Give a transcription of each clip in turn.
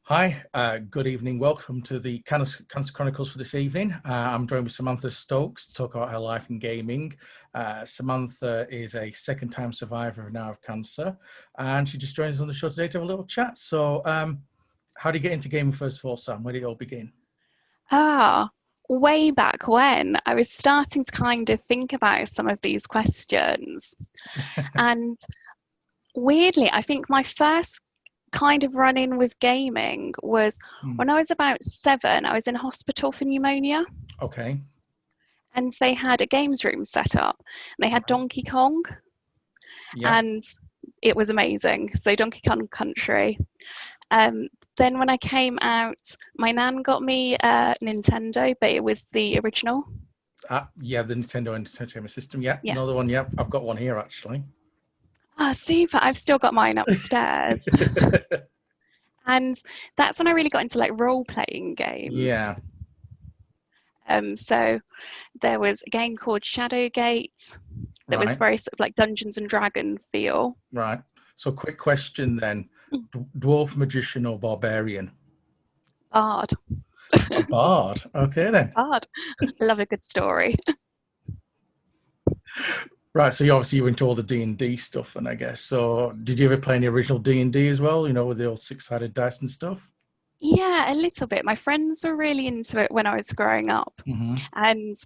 Hi, good evening. Welcome to the Cancer Chronicles for this evening. I'm joined with Samantha Stokes to talk about her life in gaming. Samantha is a second-time survivor now of cancer, and she just joined us on the show today to have a little chat. So, how did you get into gaming first of all, Sam? Where did it all begin? Way back when I was starting to kind of think about some of these questions. And weirdly, I think my first kind of run-in with gaming was when I was about 7. I was in hospital for pneumonia, Okay. and they had a games room set up. They had Donkey Kong, Yeah. and it was amazing. So Donkey Kong Country. Then when I came out, my nan got me a Nintendo, but it was the original. Yeah, the Nintendo Entertainment System. Yeah, Yeah. another one. Yeah, I've got one here actually. Super. I've still got mine upstairs. And that's when I really got into like role-playing games. Yeah. So there was a game called Shadowgate that was Right. very sort of like Dungeons and Dragon feel. Right. So, quick question then: dwarf, magician, or barbarian? Bard. A bard. Okay then. Bard. Love a good story. Right, so you're into all the D&D stuff, and I guess so. Did you ever play any original D&D as well? You know, with the old six-sided dice and stuff. Yeah, a little bit. My friends were really into it when I was growing up, and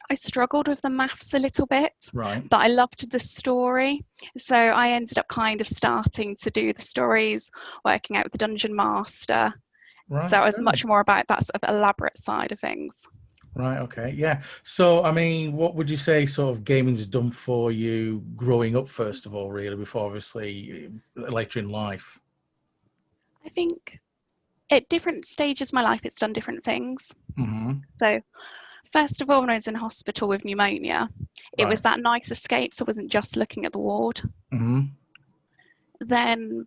I struggled with the maths a little bit, Right. but I loved the story. So I ended up kind of starting to do the stories, working out with the dungeon master. Right. So I was Okay. much more about that sort of elaborate side of things. Right. Okay. Yeah. So, I mean, what would you say sort of gaming's done for you growing up, first of all, really, before obviously later in life? I think at different stages of my life, it's done different things. So first of all, when I was in hospital with pneumonia, it was that nice escape. So I wasn't just looking at the ward. Then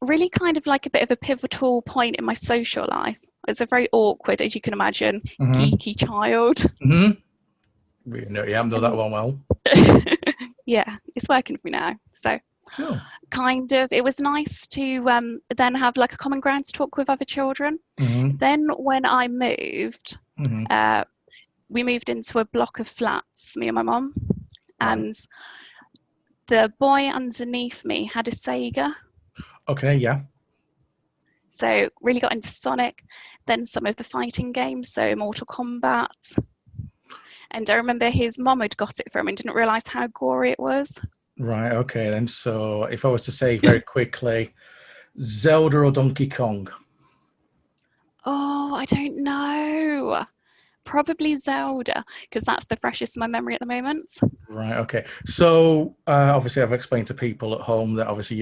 really kind of like a bit of a pivotal point in my social life. I was a very awkward, as you can imagine, geeky child. Yeah, I know that one well. Yeah, it's working for me now. So Cool. Kind of, it was nice to then have like a common ground to talk with other children. Then when I moved, we moved into a block of flats, me and my mum, and the boy underneath me had a Sega. Okay, yeah. So really got into Sonic, then some of the fighting games, so Mortal Kombat. And I remember his mum had got it for him and didn't realise how gory it was. Right, okay then. So if I was to say very quickly, Zelda or Donkey Kong? Oh, I don't know. Probably Zelda, because that's the freshest in my memory at the moment. Right, okay. So obviously I've explained to people at home that obviously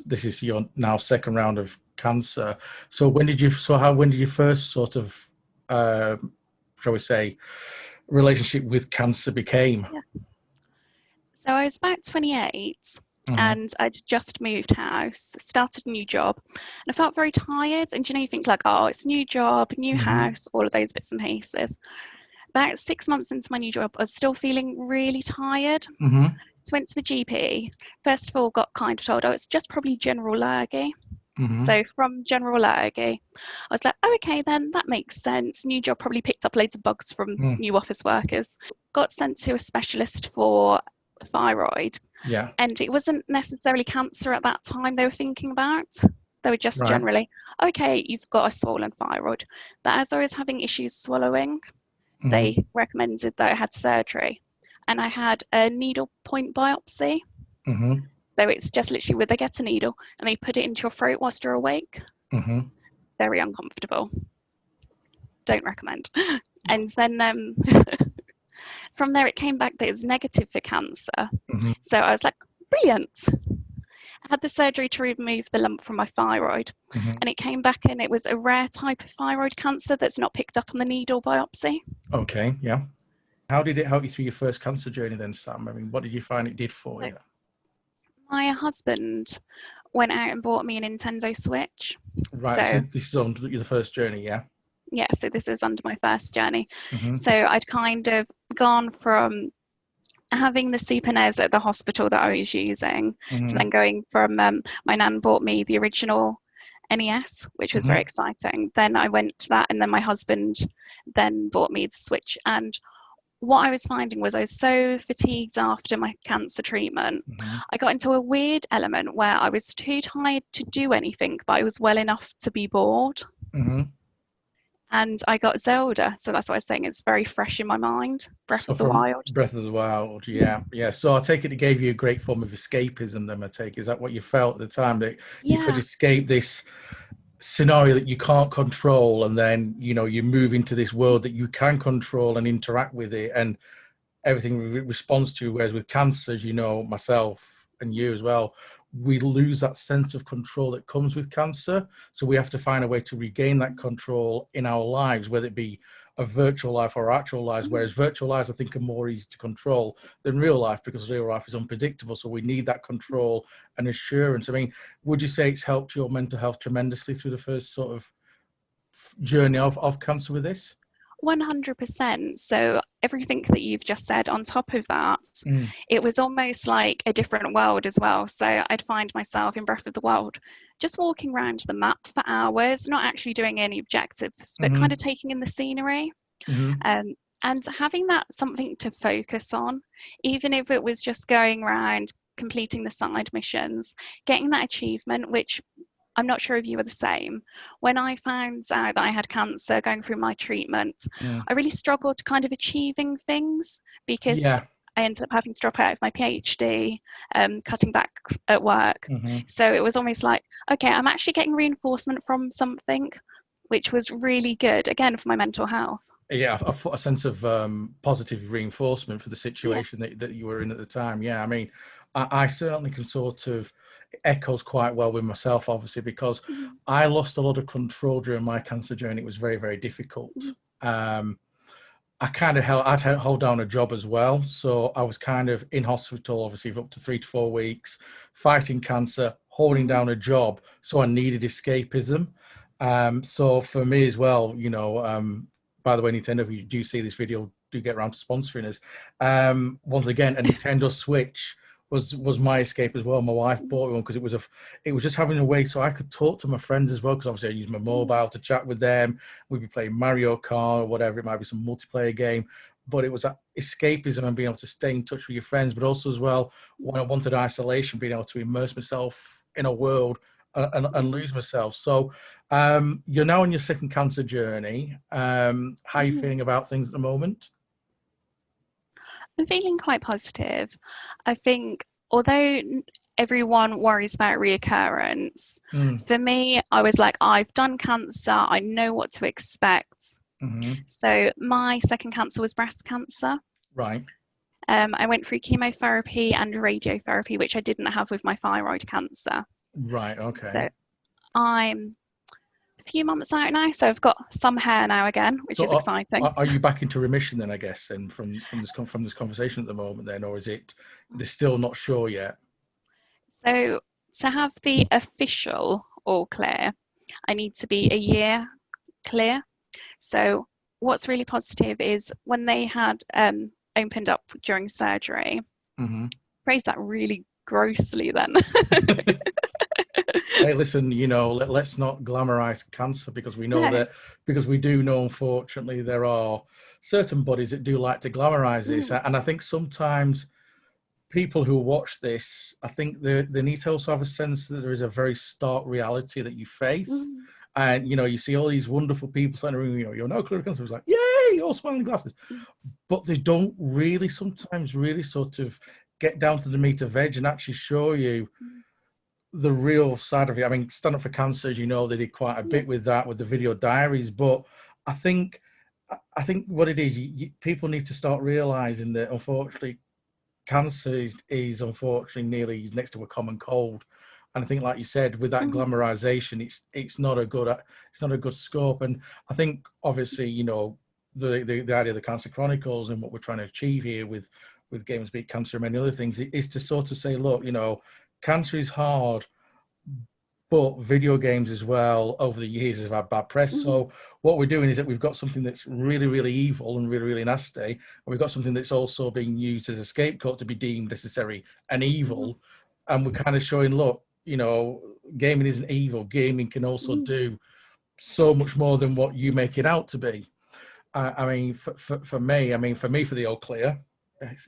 this is your now second round of cancer. So when did you first sort of shall we say relationship with cancer became? Yeah. So I was about 28 and I'd just moved house, started a new job, and I felt very tired. And you think like, oh, it's a new job, new house, all of those bits and pieces. About 6 months into my new job, I was still feeling really tired. So went to the GP. First of all, got kind of told, oh, it's just probably general lurgy. So from general lurgy, I was like, oh, okay, then that makes sense. New job probably picked up loads of bugs from new office workers. Got sent to a specialist for thyroid. Yeah. And it wasn't necessarily cancer at that time they were thinking about. They were just generally, okay, you've got a swollen thyroid. But as I was having issues swallowing, they recommended that I had surgery. And I had a needle point biopsy. So it's just literally where they get a needle and they put it into your throat whilst you're awake. Very uncomfortable. Don't recommend. And then from there it came back that it was negative for cancer. So I was like, brilliant. I had the surgery to remove the lump from my thyroid, and it came back and it was a rare type of thyroid cancer that's not picked up on the needle biopsy. Okay, yeah. How did it help you through your first cancer journey then, Sam? I mean, what did you find it did for you? My husband went out and bought me a Nintendo Switch. Right, so this is on the first journey, yeah? Yeah, so this is under my first journey. So I'd kind of gone from having the Super NES at the hospital that I was using, to then going from my nan bought me the original NES, which was very exciting. Then I went to that, and then my husband then bought me the Switch. And what I was finding was I was so fatigued after my cancer treatment. I got into a weird element where I was too tired to do anything, but I was well enough to be bored. And I got Zelda, so that's what I was saying. It's very fresh in my mind. Breath of the Wild. Breath of the Wild, yeah. So I take it gave you a great form of escapism. Then I take, is that what you felt at the time, that you could escape this scenario that you can't control, and then you move into this world that you can control and interact with it, and everything responds to. Whereas with cancer, as you know, myself and you as well, we lose that sense of control that comes with cancer. So we have to find a way to regain that control in our lives, whether it be a virtual life or actual lives. Whereas virtual lives, I think, are more easy to control than real life, because real life is unpredictable. So we need that control and assurance. I mean, would you say it's helped your mental health tremendously through the first sort of journey of cancer with this? 100%. So everything that you've just said on top of that, it was almost like a different world as well. So I'd find myself in Breath of the Wild just walking around the map for hours, not actually doing any objectives, but kind of taking in the scenery. And having that something to focus on, even if it was just going around completing the side missions, getting that achievement, which I'm not sure if you were the same. When I found out that I had cancer going through my treatment, I really struggled kind of achieving things, because I ended up having to drop out of my PhD, cutting back at work. So it was almost like, okay, I'm actually getting reinforcement from something, which was really good, again, for my mental health. Yeah, a sense of positive reinforcement for the situation that you were in at the time. Yeah, I mean, I certainly can sort of echoes quite well with myself, obviously, because I lost a lot of control during my cancer journey. It was very, very difficult. I kind of I'd hold down a job as well. So I was kind of in hospital, obviously, for up to 3 to 4 weeks, fighting cancer, holding down a job. So I needed escapism. So for me as well, by the way, Nintendo, if you do see this video, do get around to sponsoring us. Once again, a Nintendo Switch was my escape as well. My wife bought one because it was just having a way so I could talk to my friends as well, because obviously I use my mobile to chat with them. We'd be playing Mario Kart or whatever, it might be some multiplayer game, but it was that escapism and being able to stay in touch with your friends, but also as well, when I wanted isolation, being able to immerse myself in a world and lose myself. So you're now on your second cancer journey. How are you feeling about things at the moment? I'm feeling quite positive. I think, although everyone worries about reoccurrence, for me, I was like, I've done cancer, I know what to expect. So my second cancer was breast cancer. Right. I went through chemotherapy and radiotherapy, which I didn't have with my thyroid cancer. Right, okay. So I'm a few months out now, so I've got some hair now again, which is exciting. Are you back into remission then, I guess, and from this conversation at the moment then, or is it they're still not sure yet? So to have the official all clear, I need to be a year clear. So what's really positive is when they had opened up during surgery, phrased that really grossly then. Hey, listen, let's not glamorize cancer, because we know because we do know, unfortunately, there are certain bodies that do like to glamorize this. And I think sometimes people who watch this, I think they need to also have a sense that there is a very stark reality that you face. And, you see all these wonderful people sitting around, you're no clear cancer. It's like, yay, all smiling glasses. But they don't really sometimes really sort of get down to the meat of veg and actually show you the real side of it. I mean, Stand Up for Cancer, as you know, they did quite a bit with that, with the video diaries. But I think what it is, people need to start realizing that, unfortunately, cancer is unfortunately nearly next to a common cold. And I think, like you said, with that glamorization, it's not a good scope. And I think, obviously, the idea of the Cancer Chronicles and what we're trying to achieve here with Gamers Beat Cancer and many other things is to sort of say, look, cancer is hard, but video games as well over the years have had bad press. So what we're doing is that we've got something that's really, really evil and really, really nasty, and we've got something that's also being used as a scapegoat to be deemed necessary and evil. And we're kind of showing, look, you know, gaming isn't evil. Gaming can also do so much more than what you make it out to be. I mean, for me, for the all clear, it's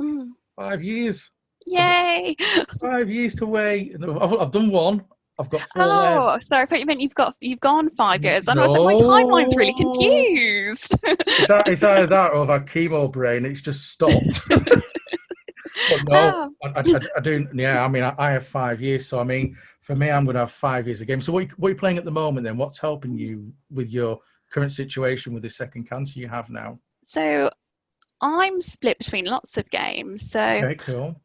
5 years. Yay! 5 years to wait. I've done one. I've got 4 Oh, left. sorry, I thought you meant you've gone 5 years, and I was like, my timeline's really No, confused. it's either that or I've had chemo brain. It's just stopped. But no, Oh. I do. Yeah, I mean, I have 5 years. So I mean, for me, I'm going to have 5 years of game. So what are you playing at the moment then? What's helping you with your current situation with the second cancer you have now? So I'm split between lots of games. So Okay, cool.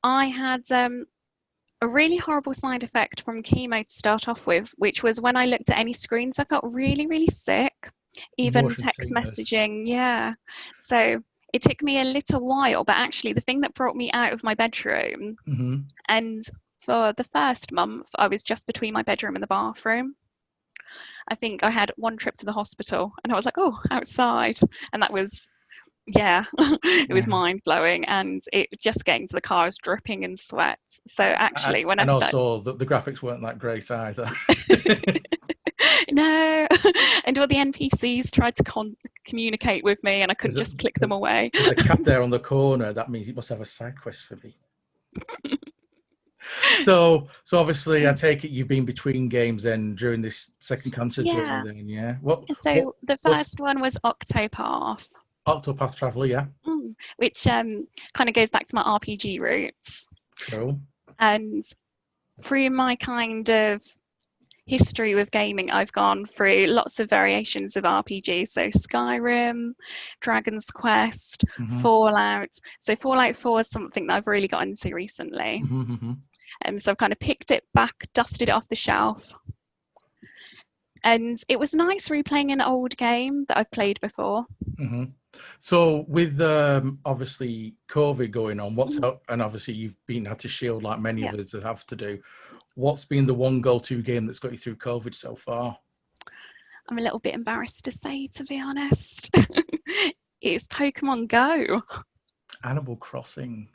I had a really horrible side effect from chemo to start off with, which was when I looked at any screens, I felt really, really sick, even Motion text sickness. messaging. Yeah. So it took me a little while, but actually, the thing that brought me out of my bedroom, and for the first month, I was just between my bedroom and the bathroom. I think I had one trip to the hospital, and I was like, oh, outside. And that was, yeah, it was mind blowing. And it just getting to the car, I was dripping in sweat. So actually, when I And started, also the graphics weren't that great either. no, and all the NPCs tried to communicate with me, and I couldn't just click them away. There's a cat there on the corner. That means it must have a side quest for me. So obviously, I take it you've been between games then during this second cancer journey. Then, yeah. So the first one was Octopath. Octopath Traveler, yeah. Which kind of goes back to my RPG roots. Cool. And through my kind of history with gaming, I've gone through lots of variations of RPGs. So Skyrim, Dragon's Quest, Fallout. So Fallout 4 is something that I've really got into recently. And so I've kind of picked it back, dusted it off the shelf. And it was nice replaying an old game that I've played before. So with obviously COVID going on, what's up? And obviously you've had to shield like many of us have to do. What's been the one go-to game that's got you through COVID so far? I'm a little bit embarrassed to say, to be honest. It's Pokemon Go. Animal Crossing.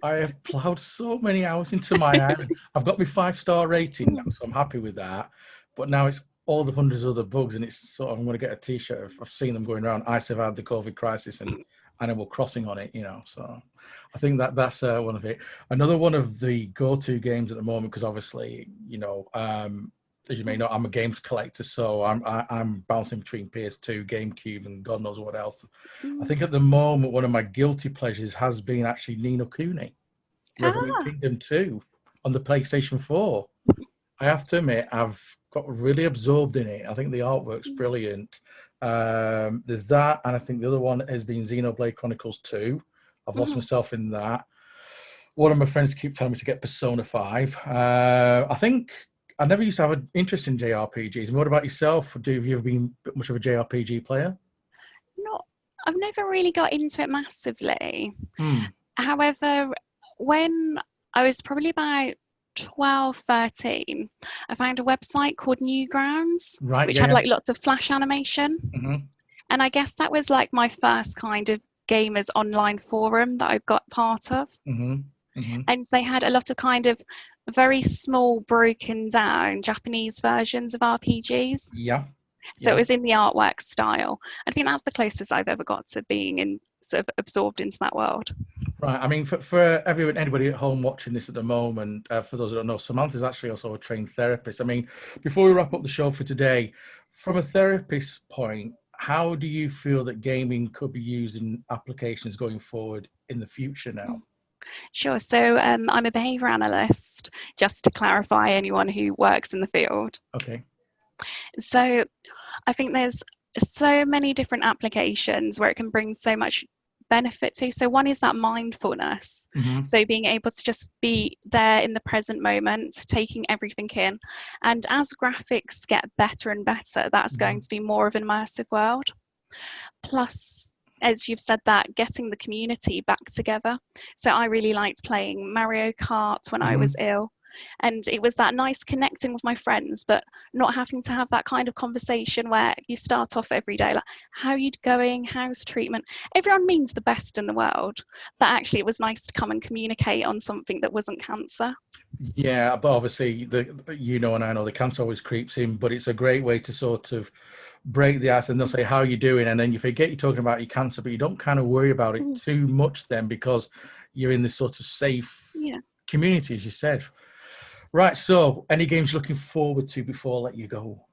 I have plowed so many hours into my island. I've got my 5-star rating now, so I'm happy with that. But now it's all the hundreds of other bugs, and it's sort of, I'm going to get a T-shirt. I've seen them going around. I survived the COVID crisis and Animal Crossing on it, you know. So I think that's one of it. Another one of the go-to games at the moment, because obviously, you know, as you may know, I'm a games collector, so I'm bouncing between PS2, GameCube, and God knows what else. I think at the moment, one of my guilty pleasures has been actually Ni no Kuni, Revenant Kingdom 2 on the PlayStation 4. I have to admit, I've got really absorbed in it. I think the artwork's brilliant. There's that, and I think the other one has been Xenoblade Chronicles 2. I've lost myself in that. One of my friends keep telling me to get Persona 5. I think I never used to have an interest in JRPGs. And what about yourself? Have you ever been much of a JRPG player? I've never really got into it massively. However, when I was probably about 12, 13, I found a website called Newgrounds, which had like lots of flash animation. And I guess that was like my first kind of gamers online forum that I got part of. And they had a lot of kind of very small, broken down Japanese versions of RPGs. So it was in the artwork style. I think that's the closest I've ever got to being in sort of absorbed into that world. Right. I mean, for anybody at home watching this at the moment, for those who don't know, Samantha's actually also a trained therapist. I mean, before we wrap up the show for today, from a therapist's point, how do you feel that gaming could be used in applications going forward in the future now? Sure. So I'm a behaviour analyst, just to clarify anyone who works in the field. Okay. So I think there's so many different applications where it can bring so much benefit to. So one is that mindfulness. So being able to just be there in the present moment, taking everything in. And as graphics get better and better, that's going to be more of an immersive world. Plus, as you've said, that getting the community back together. So I really liked playing Mario Kart when I was ill. And it was that nice connecting with my friends, but not having to have that kind of conversation where you start off every day like, how are you going? How's treatment? Everyone means the best in the world, but actually it was nice to come and communicate on something that wasn't cancer. Yeah, but obviously, and I know the cancer always creeps in, but it's a great way to sort of break the ice, and they'll say, how are you doing? And then you forget you're talking about your cancer, but you don't kind of worry about it too much then, because you're in this sort of safe community, as you said. Right, so any games you're looking forward to before I let you go?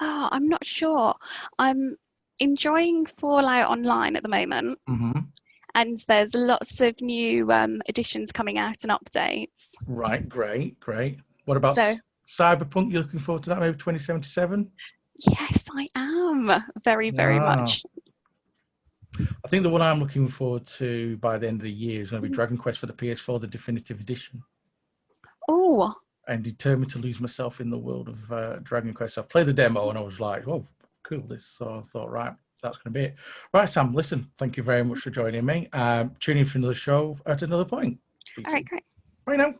Oh, I'm not sure. I'm enjoying Fallout Online at the moment. And there's lots of new editions coming out and updates. Right, great. What about Cyberpunk? You're looking forward to that, maybe 2077? Yes, I am. Very, very much. I think the one I'm looking forward to by the end of the year is going to be Dragon Quest for the PS4, the definitive edition. Oh. I'm determined to lose myself in the world of Dragon Quest. So I've played the demo and I was like, oh, cool, this. So I thought, right, that's going to be it. Right, Sam, listen, thank you very much for joining me. Tune in for another show at another point. All right, great. Bye now.